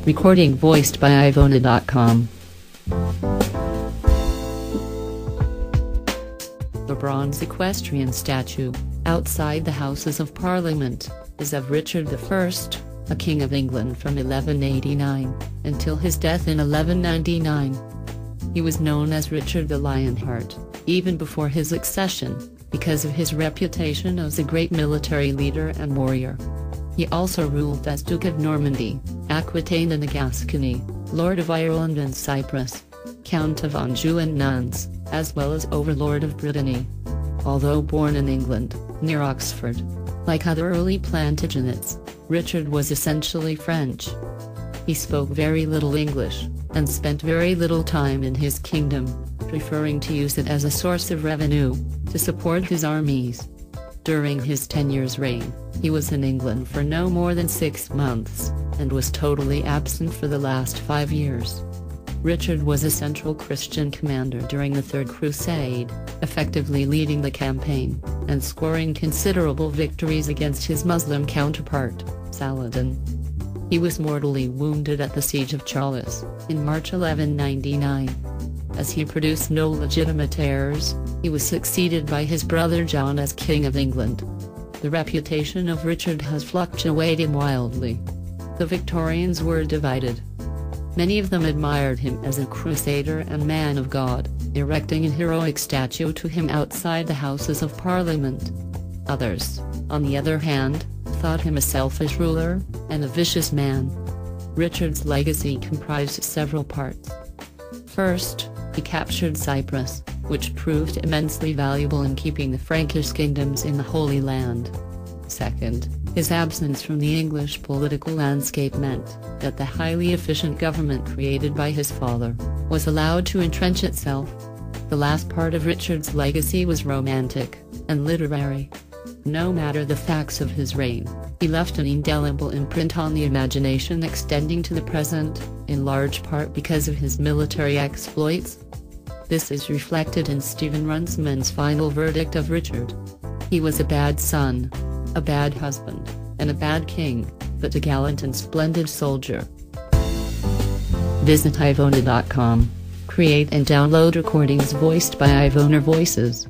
Recording voiced by Ivona.com. The bronze equestrian statue, outside the Houses of Parliament, is of Richard I, a King of England from 1189, until his death in 1199. He was known as Richard the Lionheart, even before his accession, because of his reputation as a great military leader and warrior. He also ruled as Duke of Normandy, Aquitaine and Gascony, Lord of Ireland and Cyprus, Count of Anjou and Nantes, as well as Overlord of Brittany. Although born in England, near Oxford, like other early Plantagenets, Richard was essentially French. He spoke very little English, and spent very little time in his kingdom, preferring to use it as a source of revenue, to support his armies. During his 10 years' reign, he was in England for no more than 6 months, and was totally absent for the last 5 years. Richard was a central Christian commander during the Third Crusade, effectively leading the campaign, and scoring considerable victories against his Muslim counterpart, Saladin. He was mortally wounded at the Siege of Charles, in March 1199. As he produced no legitimate heirs, he was succeeded by his brother John as King of England. The reputation of Richard has fluctuated wildly. The Victorians were divided. Many of them admired him as a crusader and man of God, erecting a heroic statue to him outside the Houses of Parliament. Others, on the other hand, thought him a selfish ruler, and a vicious man. Richard's legacy comprised several parts. First, he captured Cyprus, which proved immensely valuable in keeping the Frankish kingdoms in the Holy Land. Second, his absence from the English political landscape meant that the highly efficient government created by his father was allowed to entrench itself. The last part of Richard's legacy was romantic and literary. No matter the facts of his reign, he left an indelible imprint on the imagination extending to the present, in large part because of his military exploits. This is reflected in Stephen Runciman's final verdict of Richard. He was a bad son, a bad husband, and a bad king, but a gallant and splendid soldier. Visit Ivona.com. Create and download recordings voiced by Ivona Voices.